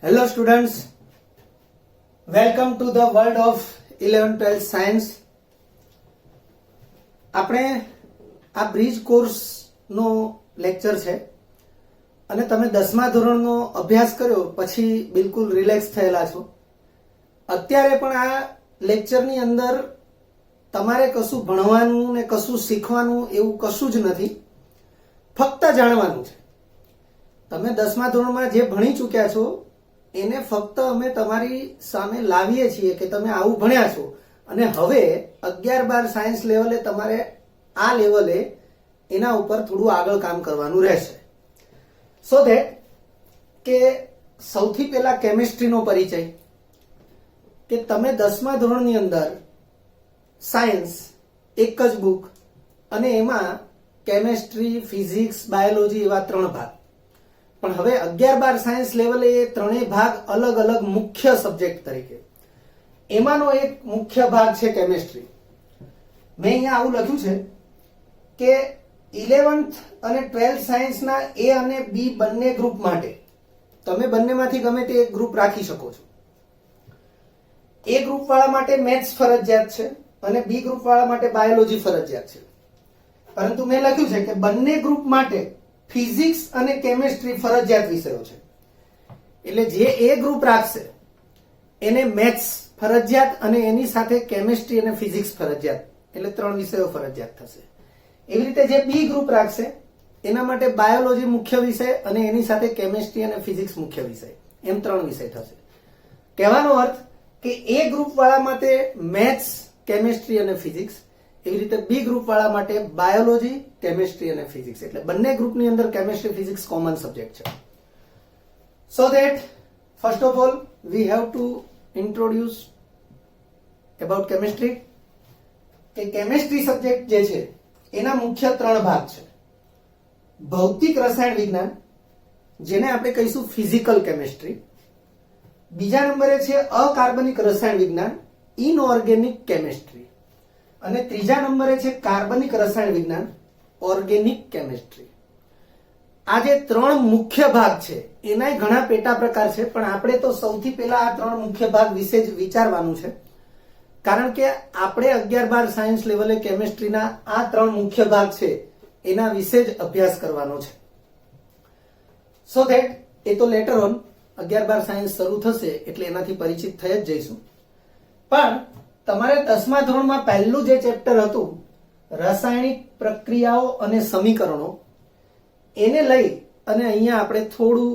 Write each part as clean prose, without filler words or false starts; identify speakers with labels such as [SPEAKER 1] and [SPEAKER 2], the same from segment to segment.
[SPEAKER 1] Hello students, welcome to the world of 11th-12th science. આપણે આ bridge કોર્સનો lecture છે અને તમે 10મા ધોરણનો અભ્યાસ કર્યો પછી બિલકુલ રિલેક્સ થયેલા છો. અત્યારે પણ આ લેક્ચરની અંદર તમારે કશું ભણવાનું ને કશું શીખવાનું એવું કશું જ નથી, ફક્ત જાણવાનું છે. તમે 10મા ધોરણમાં જે ભણી ચૂક્યા છો એને ફક્ત અમે તમારી સામે લાવીએ છીએ કે તમે આવું ભણ્યા છો અને હવે 11-12 સાયન્સ લેવલે તમારે આ લેવલે એના ઉપર થોડું આગળ કામ કરવાનું રહેશે. સો ધેટ કે સૌથી પહેલા કેમિસ્ટ્રીનો પરિચય, કે તમે 10મા ધોરણની અંદર સાયન્સ એક જ બુક અને એમાં કેમિસ્ટ્રી, ફિઝિક્સ, બાયોલોજી એવા 3 ભાગ, પણ હવે 11-12 સાયન્સ લેવલે એ ત્રણેય ભાગ અલગ અલગ મુખ્ય સબ્જેક્ટ તરીકે. એમાંનો એક મુખ્ય ભાગ છે કેમિસ્ટ્રી. મેં અહીંયા આવું લખ્યું છે કે 11th અને 12th સાયન્સના એ અને બી બંને ગ્રુપ માટે તમે બંનેમાંથી ગમે તે એક ગ્રુપ રાખી શકો છો. એ ગ્રુપ વાળા માટે મેથ્સ ફરજિયાત છે અને બી ગ્રુપ વાળા માટે બાયોલોજી ફરજિયાત છે. પરંતુ મેં લખ્યું છે કે બંને ગ્રુપ માટે ફિઝિક્સ અને કેમિસ્ટ્રી ફરજિયાત વિષયો છે. એટલે જે એ ગ્રુપ રાખશે એને મેથ્સ ફરજિયાત અને એની સાથે કેમિસ્ટ્રી અને ફિઝિક્સ ફરજિયાત, એટલે 3 વિષયો ફરજિયાત થશે. એવી રીતે જે બી ગ્રુપ રાખશે એના માટે બાયોલોજી મુખ્ય વિષય અને એની સાથે કેમિસ્ટ્રી અને ફિઝિક્સ મુખ્ય વિષય, એમ 3 વિષય થશે. કહેવાનો અર્થ કે એ ગ્રુપ વાળા માટે મેથ્સ, કેમિસ્ટ્રી અને ફિઝિક્સ, એવી રીતે બી ગ્રુપ વાળા માટે બાયોલોજી, કેમિસ્ટ્રી અને ફિઝિક્સ. એટલે બંને ગ્રુપની અંદર કેમિસ્ટ્રી, ફિઝિક્સ કોમન સબ્જેક્ટ છે. So that first of all we have to introduce about chemistry. કે કેમિસ્ટ્રી સબ્જેક્ટ જે છે એના મુખ્ય 3 ભાગ છે. ભૌતિક રસાયણ વિજ્ઞાન, જેને આપણે કહીશું ફિઝિકલ કેમિસ્ટ્રી. બીજા નંબરે છે અકાર્બનિક રસાયણ વિજ્ઞાન, ઇનઓર્ગેનિક કેમિસ્ટ્રી. અને ત્રીજા નંબરે છે કાર્બનિક રસાયણ વિજ્ઞાન, ઓર્ગેનિક કેમિસ્ટ્રી. આ જે 3 મુખ્ય ભાગ છે એનાય ઘણા પેટા પ્રકાર છે, પણ આપણે તો સૌથી પહેલા આ 3 મુખ્ય ભાગ વિશે જ વિચારવાનું છે, કારણ કે આપણે 11-12 સાયન્સ લેવલે કેમિસ્ટ્રીના આ 3 મુખ્ય ભાગ છે એના વિશે જ અભ્યાસ કરવાનો છે. સો ધેટ એ તો લેટર ઓન 11-12 સાયન્સ શરૂ થશે એટલે એનાથી પરિચિત થઈ જ જઈશું. પણ તમારે 10મા ધોરણમાં પહેલું જે ચેપ્ટર હતું રાસાયણિક પ્રક્રિયાઓ અને સમીકરણો, એને લઈ અને અહીંયા આપણે થોડું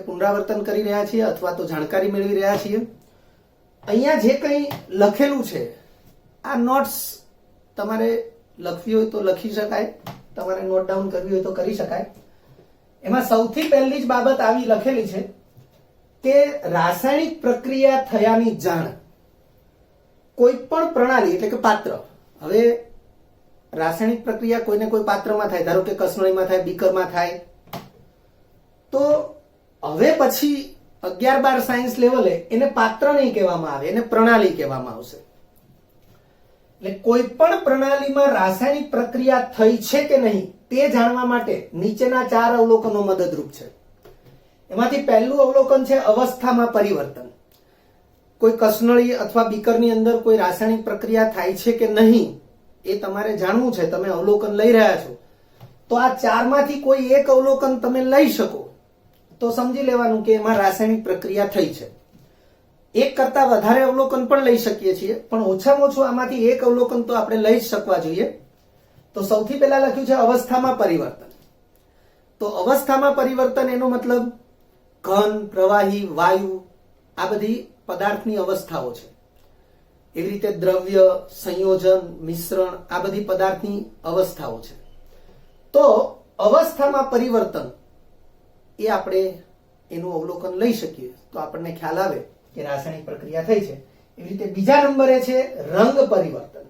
[SPEAKER 1] પુનરાવર્તન કરી રહ્યા છીએ અથવા તો જાણકારી મેળવી રહ્યા છીએ. અહીંયા જે કંઈ લખેલું છે આ નોટ્સ તમારે લખવી હોય તો લખી શકાય, તમારે નોટ ડાઉન કરવી હોય તો કરી શકાય. એમાં સૌથી પહેલી જ બાબત આવી લખેલી છે કે રાસાયણિક પ્રક્રિયા થયાની જાણ કોઈ પણ પ્રણાલી એટલે કે પાત્ર. હવે રાસાયણિક પ્રક્રિયા કોઈને કોઈ પાત્રમાં થાય, ધારો કે કસનળીમાં થાય, બીકરમાં થાય, તો હવે પછી 11-12 સાયન્સ લેવલે એને પાત્ર નહીં કહેવામાં આવે, એને પ્રણાલી કહેવામાં આવશે. એટલે કોઈ પણ પ્રણાલીમાં રાસાયણિક પ્રક્રિયા થઈ છે કે નહીં તે જાણવા માટે નીચેના 4 અવલોકનો મદદરૂપ છે. એમાંથી પહેલું અવલોકન છે અવસ્થામાં પરિવર્તન. કોઈ કસનળી અથવા બીકરની અંદર કોઈ રાસાયણિક પ્રક્રિયા થાય છે કે નહીં એ તમારે જાણવું છે. તમે અવલોકન લઈ રહ્યા છો તો આ 4 માંથી કોઈ એક અવલોકન તમે લઈ શકો તો સમજી લેવાનું કે એમાં રાસાયણિક પ્રક્રિયા થઈ છે. એક કરતા વધારે અવલોકન પણ લઈ શકીએ છીએ, પણ ઓછામાં ઓછું આમાંથી એક અવલોકન તો આપણે લઈ જ શકવા જોઈએ. તો સૌથી પહેલા લખ્યું છે અવસ્થામાં પરિવર્તન. તો અવસ્થામાં પરિવર્તન એનો મતલબ ઘન, પ્રવાહી, વાયુ, આ બધી પદાર્થની અવસ્થાઓ છે. એવી રીતે દ્રવ્ય, સંયોજન, મિશ્રણ, આ બધી પદાર્થની અવસ્થાઓ છે. તો અવસ્થામાં પરિવર્તન એ આપણે એનું અવલોકન લઈ શકીએ તો આપણને ખ્યાલ આવે કે રાસાયણિક પ્રક્રિયા થઈ છે. એવી રીતે બીજા નંબરે છે રંગ પરિવર્તન.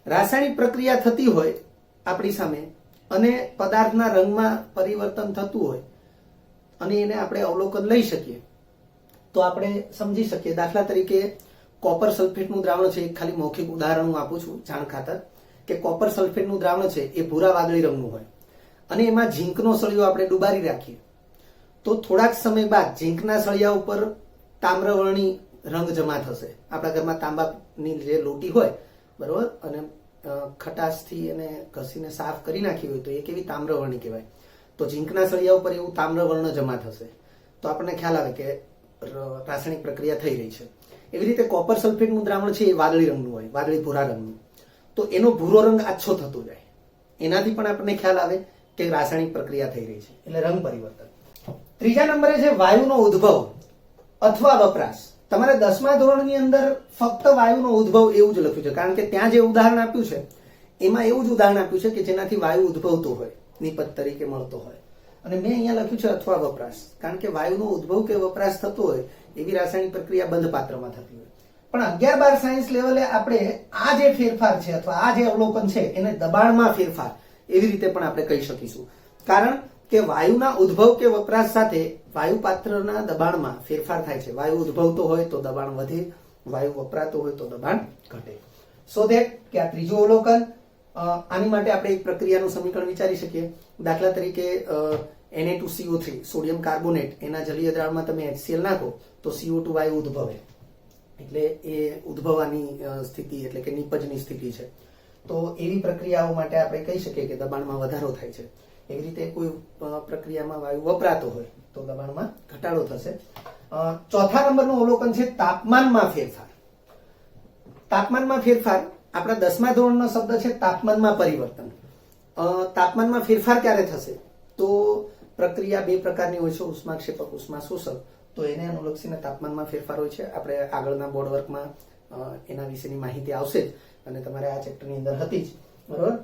[SPEAKER 1] રાસાયણિક પ્રક્રિયા થતી હોય આપણી સામે અને પદાર્થના રંગમાં પરિવર્તન થતું હોય અને એને આપણે અવલોકન લઈ શકીએ તો આપણે સમજી શકીએ. દાખલા તરીકે કોપર સલ્ફેટનું દ્રાવણ છે, એક ખાલી મૌખિક ઉદાહરણ હું આપું છું જાણ ખાતર, કે કોપર સલ્ફેટનું દ્રાવણ છે એ ભૂરા વાદળી રંગનું હોય અને એમાં ઝીંકનો સળિયો આપણે ડુબારી રાખીએ તો થોડાક સમય બાદ ઝીંકના સળિયા ઉપર તામ્રવર્ણી રંગ જમા થશે. આપણા ઘરમાં તાંબાની જે લોટી હોય બરોબર, અને ખટાશથી એને ઘસીને સાફ કરી નાખી હોય તો એ કેવી તામ્રવર્ણી કહેવાય. તો ઝીંકના સળિયા ઉપર એવું તામ્રવર્ણ જમા થશે તો આપણને ખ્યાલ આવે કે રાસાયણિક પ્રક્રિયા થઈ રહી છે. એવી રીતે કોપર સલ્ફેટનું દ્રાવણ છે એ વાદળી રંગનું હોય, વાદળી ભૂરા રંગનું. તો એનો ભૂરો રંગ આછો થતો જાય, એનાથી પણ આપણને ખ્યાલ આવે કે રાસાયણિક પ્રક્રિયા થઈ રહી છે, એટલે રંગ પરિવર્તન. ત્રીજા નંબરે છે વાયુનો ઉદ્ભવ અથવા વપરાશ. તમારે 10મા ધોરણની અંદર ફક્ત વાયુનો ઉદ્ભવ એવું જ લખ્યું છે, કારણ કે ત્યાં જે ઉદાહરણ આપ્યું છે એમાં એવું જ ઉદાહરણ આપ્યું છે કે જેનાથી વાયુ ઉદ્ભવતો હોય, નિપજ તરીકે મળતો હોય. અને મેં અહીંયા લખ્યું છે અથવા વપરાશ, કારણ કે વાયુનો ઉદ્ભવ કે વપરાશ થતો હોય એવી રાસાયણિક પ્રક્રિયા બંધ પાત્રમાં થતી હોય. પણ 11-12 સાયન્સ લેવલે આપણે આ જે ફેરફાર છે અથવા આ જે અવલોકન છે એને દબાણમાં ફેરફાર એવી રીતે પણ આપણે કહી શકીશું. કારણ કે વાયુના ઉદ્ભવ કે વપરાશ સાથે વાયુ પાત્રના દબાણમાં ફેરફાર થાય છે. વાયુ ઉદ્ભવતો હોય તો દબાણ વધે, વાયુ વપરાતો હોય તો દબાણ ઘટે. સો ધેટ કે આ ત્રીજું અવલોકન. આની માટે આપણે એક પ્રક્રિયાનું સમીકરણ વિચારી શકીએ. દાખલા તરીકે Na2CO3 સોડિયમ કાર્બોનેટ, એના જલીય દ્રાવણમાં તમે HCl નાખો તો CO2 વાયુ ઉદ્ભવે, એટલે એ ઉદ્ભવવાની સ્થિતિ એટલે કે નિપજની સ્થિતિ છે. તો એવી પ્રક્રિયાઓ માટે આપણે કહી શકીએ કે દબાણમાં વધારો થાય છે. એવી રીતે કોઈ પ્રક્રિયામાં વાયુ વપરાતો હોય તો દબાણમાં ઘટાડો થશે. ચોથા નંબરનું અવલોકન છે તાપમાનમાં ફેરફાર. તાપમાનમાં ફેરફાર આપણા 10મા ધોરણનો શબ્દ છે તાપમાનમાં પરિવર્તન. તાપમાનમાં ફેરફાર ક્યારે થશે? તો પ્રક્રિયા બે પ્રકારની હોય છે, ઉષ્માક્ષેપક, ઉષ્માશોષક. તો એને અનુલક્ષીને તાપમાનમાં ફેરફાર હોય છે. આપણે આગળના બોર્ડ વર્કમાં એના વિશેની માહિતી આવશે જ, અને તમારે આ ચેપ્ટરની અંદર હતી જ, બરોબર.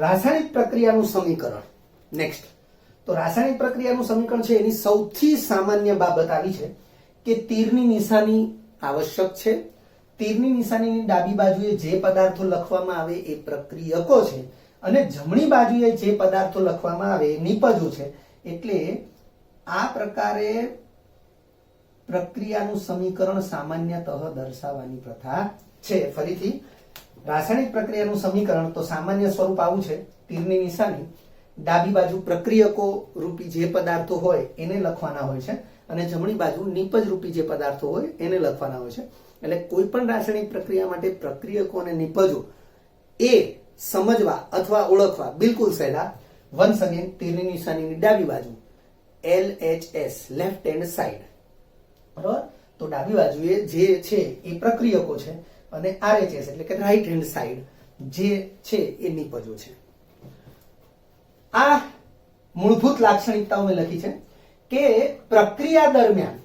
[SPEAKER 1] રાસાયણિક પ્રક્રિયાનું સમીકરણ નેક્સ્ટ. તો રાસાયણિક પ્રક્રિયાનું સમીકરણ છે એની સૌથી સામાન્ય બાબત આવી છે કે તીરની નિશાની આવશ્યક છે. તીરની નિશાનીની ડાબી બાજુએ જે પદાર્થો લખવામાં આવે એ પ્રક્રિયકો છે, અને જમણી બાજુએ જે પદાર્થો લખવામાં આવે એ નિપજો છે. એટલે આ પ્રકારે પ્રક્રિયાનું સમીકરણ સામાન્યતઃ દર્શાવવાની પ્રથા છે. ફરીથી રાસાયણિક પ્રક્રિયાનું સમીકરણ તો સામાન્ય સ્વરૂપ આવું છે: તીરની નિશાની, ડાબી બાજુ પ્રક્રિયકો રૂપી જે પદાર્થો હોય એને લખવાના હોય છે, અને જમણી બાજુ નિપજ રૂપી જે પદાર્થો હોય એને લખવાના હોય છે. એટલે કોઈ પણ રાસાયણિક પ્રક્રિયા માટે પ્રક્રિયકો અને નિપજો એ સમજવા અથવા ઓળખવા બિલકુલ સહેલા. વન્સ અગેન, તીરની નિશાનીની ડાબી બાજુ LHS, લેફ્ટ હેન્ડ સાઈડ, બરાબર. તો ડાબી બાજુએ જે છે એ પ્રક્રિયકો છે, અને RHS એટલે કે રાઈટ હેન્ડ સાઈડ જે છે એ નિપજો છે. આ મૂળભૂત લાક્ષણિકતાઓ મેં લખી છે કે પ્રક્રિયા દરમિયાન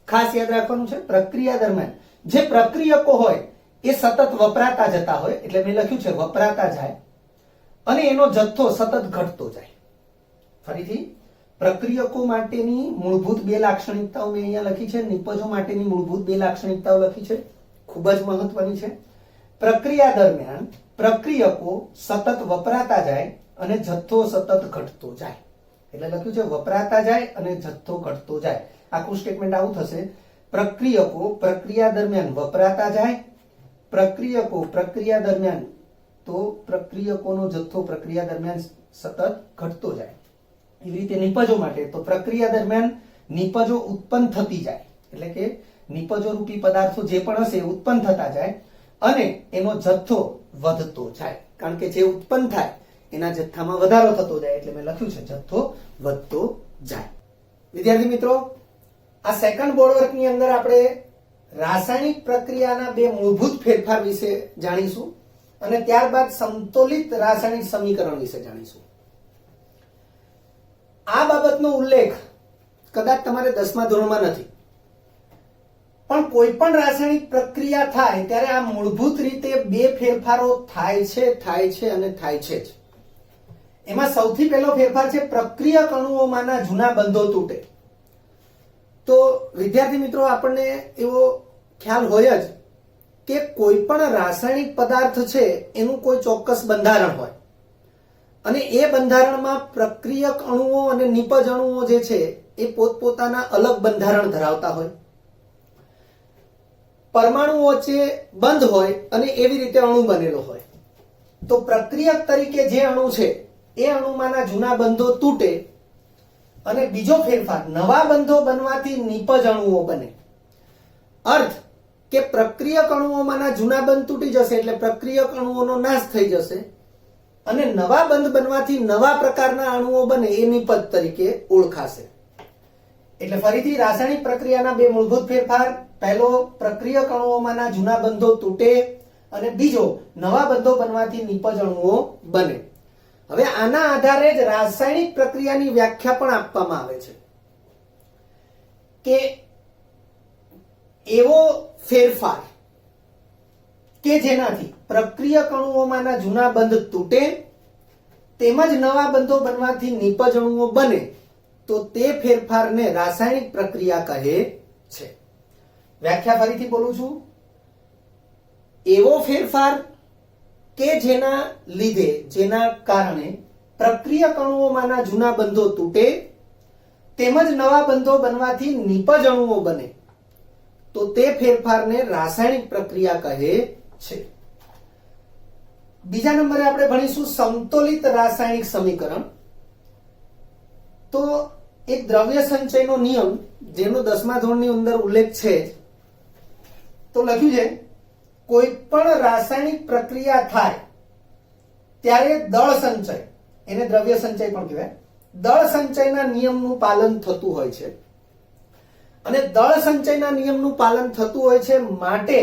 [SPEAKER 1] ખાસ યાદ રાખવાનું છે, પ્રક્રિયા દરમિયાન જે પ્રક્રિયકો હોય એ સતત વપરાતા જતા હોય, એટલે મેં લખ્યું છે વપરાતા જાય, અને એનો જથ્થો સતત ઘટતો જાય. ફરીથી, પ્રક્રિયકો માટેની મૂળભૂત બે લાક્ષણિકતાઓ મેં અહીંયા લખી છે, નિપજો માટેની મૂળભૂત બે લાક્ષણિકતાઓ લખી છે, ખૂબ જ મહત્વની છે. પ્રક્રિયા દરમિયાન પ્રક્રિયકો સતત વપરાતા જાય અને જથ્થો સતત ઘટતો જાય. એટલે લખ્યું છે વપરાતા જાય અને જથ્થો ઘટતો જાય. આખું સ્ટેટમેન્ટ આવું થશે: પ્રક્રિયકો પ્રક્રિયા દરમિયાન વપરાતા જાય, પ્રક્રિયકો પ્રક્રિયા દરમિયાન, તો પ્રક્રિયકોનો જથ્થો પ્રક્રિયા દરમિયાન સતત ઘટતો જાય. એવી રીતે નિપજો માટે તો પ્રક્રિયા દરમિયાન નિપજો ઉત્પન્ન થતી જાય, એટલે કે નિપજો રૂપી પદાર્થો જે પણ હશે ઉત્પન્ન થતા જાય, અને એનો જથ્થો વધતો જાય. કારણ કે જે ઉત્પન્ન થાય એના જથ્થામાં વધારો થતો જાય, એટલે મેં લખ્યું છે જથ્થો વધતો જાય. વિદ્યાર્થી મિત્રો, આ સેકન્ડ બોર્ડ વર્કની અંદર આપણે રાસાયણિક પ્રક્રિયાના બે મૂળભૂત ફેરફાર વિશે જાણીશું, અને ત્યારબાદ સમતોલિત રાસાયણિક સમીકરણ વિશે જાણીશું. આ બાબતનો ઉલ્લેખ કદાચ તમારે 10મા ધોરણમાં નથી, પણ કોઈ પણ રાસાયણિક પ્રક્રિયા થાય ત્યારે આ મૂળભૂત રીતે બે ફેરફારો થાય છે અને થાય છે જ. એમાં સૌથી પહેલો ફેરફાર છે પ્રક્રિયક અણુઓમાંના જૂના બંધો તૂટે. તો વિદ્યાર્થી મિત્રો, આપણને એવો ખ્યાલ હોય જ કે કોઈ પણ રાસાયણિક પદાર્થ છે એનું કોઈ ચોક્કસ બંધારણ હોય, અને એ બંધારણમાં પ્રક્રિયક અણુઓ અને નિપજ અણુઓ જે છે એ પોતપોતાના અલગ બંધારણ ધરાવતા હોય. પરમાણુઓ વચ્ચે બંધ હોય અને એવી રીતે અણુ બનેલો હોય. તો પ્રક્રિયક તરીકે જે અણુ છે એ અણુમાંના જૂના બંધો તૂટે અને બીજો ફેરફાર, નવા બંધો બનવાથી નિપજ અણુઓ બને. અર્થ કે પ્રક્રિયક અણુઓમાંના જૂના બંધ તૂટી જશે એટલે પ્રક્રિયક અણુઓનો નાશ થઈ જશે અને નવા બંધ બનવાથી નવા પ્રકારના અણુઓ બને એ નિપજ તરીકે ઓળખાશે. એટલે ફરીથી રાસાયણિક પ્રક્રિયાના બે મૂળભૂત ફેરફાર, પહેલો પ્રક્રિયક અણુઓમાંના જૂના બંધો તૂટે અને બીજો નવા બંધો બનવાથી નિપજ અણુઓ બને. હવે આના આધારે જ રાસાયણિક પ્રક્રિયાની વ્યાખ્યા પણ આપવામાં આવે છે કે એવો ફેરફાર કે જેનાથી પ્રક્રિયક અણુઓમાંના જૂના બંધ તૂટે તેમજ નવા બંધો બનવાથી નિપજ અણુઓ બને તો તે ફેરફારને રાસાયણિક પ્રક્રિયા કહે છે. વ્યાખ્યા ફરીથી બોલું છું. એવો ફેરફાર કે જેના કારણે પ્રક્રિયક અણુઓમાંના જૂના બંધો તૂટે તેમજ નવા બંધો બનવાથી નિપજ અણુઓ બને તો તે ફેરફારને રાસાયણિક પ્રક્રિયા કહે છે. બીજા નંબરે આપણે ભણીશું સમતોલિત રાસાયણિક સમીકરણ. તો એક દ્રવ્ય સંચયનો નિયમ જેનો 10મા ધોરણની અંદર ઉલ્લેખ છે તો લખ્યું છે કોઈ પણ રાસાયણિક પ્રક્રિયા થાય ત્યારે દળ સંચય, એને દ્રવ્ય સંચય પણ કહેવાય, દળ સંચયના નિયમનું પાલન થતું હોય છે અને દળ સંચયના નિયમનું પાલન થતું હોય છે માટે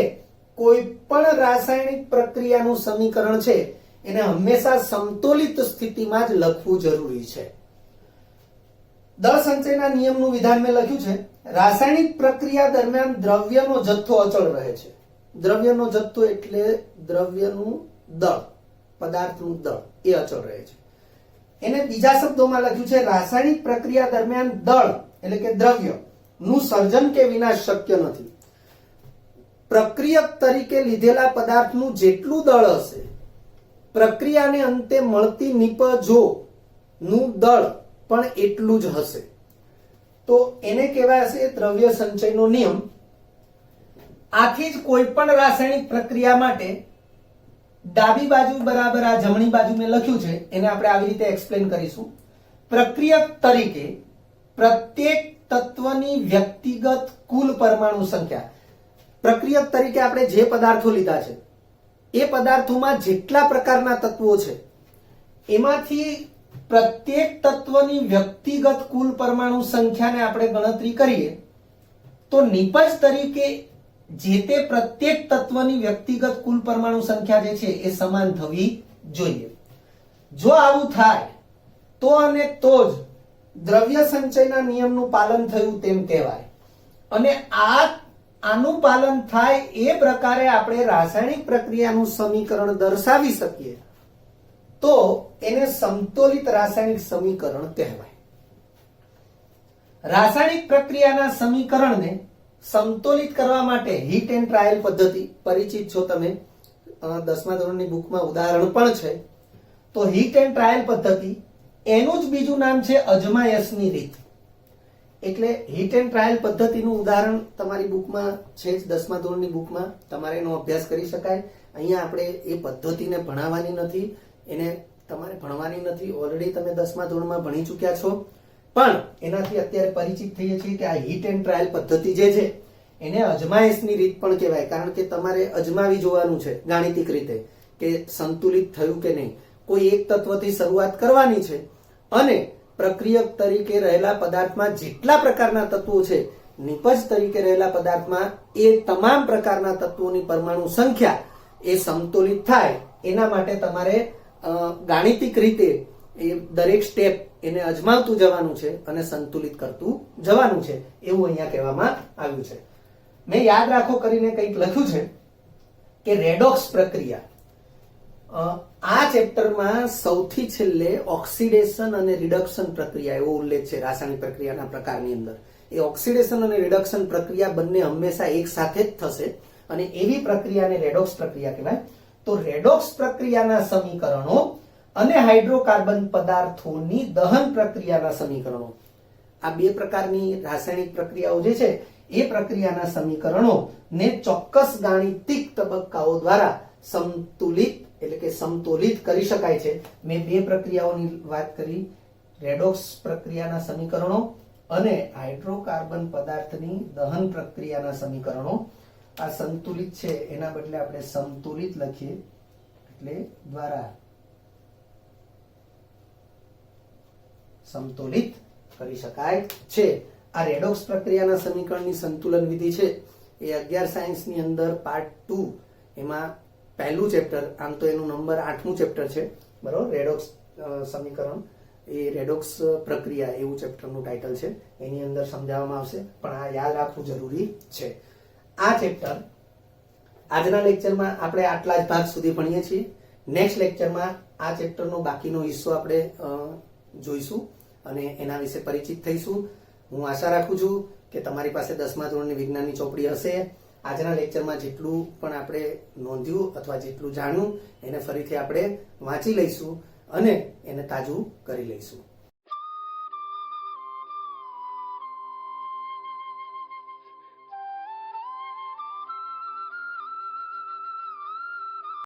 [SPEAKER 1] કોઈ પણ રાસાયણિક પ્રક્રિયાનું સમીકરણ છે એને હંમેશા સમતોલિત સ્થિતિમાં જ લખવું જરૂરી છે. દળ સંચયના નિયમનું વિધાન મેં લખ્યું છે, રાસાયણિક પ્રક્રિયા દરમિયાન દ્રવ્યનો જથ્થો અચળ રહે છે. દ્રવ્યનો જથ્થો એટલે દ્રવ્યનું દળ, પદાર્થનું દળ એ અચળ રહે છે. એને બીજા શબ્દોમાં લખ્યું છે રાસાયણિક પ્રક્રિયા દરમિયાન દળ એટલે કે દ્રવ્ય નું સર્જન કે વિનાશ શક્ય નથી. પ્રક્રિયક તરીકે લીધેલા પદાર્થનું જેટલું દળ હશે પ્રક્રિયાને અંતે મળતી નિપજો નું દળ પણ એટલું જ હશે. તો એને કહેવાય છે દ્રવ્ય સંચયનો નિયમ. આથી જ કોઈ પણ રાસાયણિક પ્રક્રિયા માટે ડાબી બાજુ બરાબર આ જમણી બાજુ મેં લખ્યું છે એને આપણે આવી રીતે એક્સપ્લેન કરીશું. પ્રક્રિયક તરીકે પ્રત્યેક તત્વની વ્યક્તિગત કુલ પરમાણુ સંખ્યા, પ્રક્રિયક તરીકે આપણે જે પદાર્થો લીધા છે એ પદાર્થોમાં જેટલા પ્રકારના તત્વો છે એમાંથી પ્રત્યેક તત્વની વ્યક્તિગત કુલ પરમાણુ સંખ્યાને આપણે ગણતરી કરીએ તો નિપજ તરીકે જે તે પ્રત્યેક તત્વની વ્યક્તિગત કુલ પરમાણુ સંખ્યા જે છે એ સમાન થવી જોઈએ. જો આવું થાય તો અને તો જ દ્રવ્ય સંચયના નિયમનું પાલન થયું તેમ કહેવાય. અને આનું પાલન થાય એ પ્રકારે આપણે રાસાયણિક પ્રક્રિયાનું સમીકરણ દર્શાવી શકીએ તો એને સમતોલિત રાસાયણિક સમીકરણ કહેવાય. રાસાયણિક પ્રક્રિયાના સમીકરણને સમતોલિત કરવા માટે હીટ એન્ડ ટ્રાયલ પદ્ધતિ પરિચિત છો તમે, 10મા ધોરણની બુકમાં ઉદાહરણ પણ છે. તો હીટ એન્ડ ટ્રાયલ પદ્ધતિ એનું જ બીજું નામ છે અજમાયશની રીત. એટલે હીટ એન્ડ ટ્રાયલ પદ્ધતિનું ઉદાહરણ તમારી બુકમાં છે જ, 10મા ધોરણની બુકમાં તમારે એનો અભ્યાસ કરી શકાય. અહીંયા આપણે એ પદ્ધતિને ભણાવવાની નથી, એને તમારે ભણવાની નથી. ઓલરેડી તમે 10મા ધોરણમાં ભણી ચૂક્યા છો, પણ એનાથી અત્યારે પરિચિત થઈએ છીએ કે આ હીટ એન્ડ ટ્રાયલ પદ્ધતિ જે છે એને અજમાયશની રીત પણ કહેવાય. કારણ કે તમારે અજમાવી જોવાનું છે ગાણિતિક રીતે કે સંતુલિત થયું કે નહીં. કોઈ એક તત્વથી શરૂઆત કરવાની છે અને પ્રક્રિયક તરીકે રહેલા પદાર્થમાં જેટલા પ્રકારના તત્વો છે નિપજ તરીકે રહેલા પદાર્થમાં એ તમામ પ્રકારના તત્વોની પરમાણુ સંખ્યા એ સમતોલિત થાય એના માટે તમારે ગાણિતિક રીતે એ દરેક સ્ટેપ એને અજમાવતું જવાનું છે અને સંતુલિત કરતું જવાનું છે એવું અહીંયા કહેવામાં આવ્યું છે. મેં યાદ રાખો કરીને કંઈક લખ્યું છે કે રેડોક્સ પ્રક્રિયા. આ ચેપ્ટરમાં સૌથી છેલ્લે ઓક્સિડેશન અને રિડક્શન પ્રક્રિયા એવો ઉલ્લેખ છે રાસાયણિક પ્રક્રિયાના પ્રકારની અંદર. એ ઓક્સિડેશન અને રિડક્શન પ્રક્રિયા બંને હંમેશા એક સાથે જ થશે અને એવી પ્રક્રિયાને રેડોક્સ પ્રક્રિયા કહેવાય. તો રેડોક્સ પ્રક્રિયાના સમીકરણો અને હાઇડ્રોકાર્બન પદાર્થોની દહન પ્રક્રિયાના સમીકરણો, આ બે પ્રકારની રાસાયણિક પ્રક્રિયાઓ જે છે એ પ્રક્રિયાના સમીકરણો ને ચોક્કસ ગાણિતિક તબક્કાઓ દ્વારા સમતુલિત એટલે કે સમતોલિત કરી શકાય છે. મેં બે પ્રક્રિયાઓની વાત કરી, રેડોક્સ પ્રક્રિયાના સમીકરણો અને હાઇડ્રોકાર્બન પદાર્થની દહન પ્રક્રિયાના સમીકરણો. આ સંતુલિત છે એના બદલે આપણે સમતુલિત લખીએ, એટલે દ્વારા સમતુલિત કરી શકાય છે. આ રેડોક્સ પ્રક્રિયાના સમીકરણની સંતુલન વિધિ છે એ 11 સાયન્સની અંદર પાર્ટ 2 એમાં પહેલું ચેપ્ટર, આમ તો એનું નંબર 8મું ચેપ્ટર છે, બરોબર. રેડોક્સ સમીકરણ એ રેડોક્સ પ્રક્રિયા એવું ચેપ્ટરનું ટાઇટલ છે, એની અંદર સમજાવવામાં આવશે, પણ આ યાદ રાખવું જરૂરી છે. આ ચેપ્ટર આજના લેક્ચરમાં આપણે આટલા જ ભાગ સુધી ભણીએ છીએ. નેક્સ્ટ લેક્ચરમાં આ ચેપ્ટરનો બાકીનો હિસ્સો આપણે જોઈશું અને એના વિશે પરિચિત થઈશું. હું આશા રાખું છું કે તમારી પાસે 10મા ધોરણની વિજ્ઞાનની ચોપડી હશે. આજના લેક્ચરમાં જેટલું પણ આપણે નોંધ્યું અથવા જેટલું જાણ્યું એને ફરીથી આપણે વાંચી લઈશું અને એને તાજું કરી લઈશું.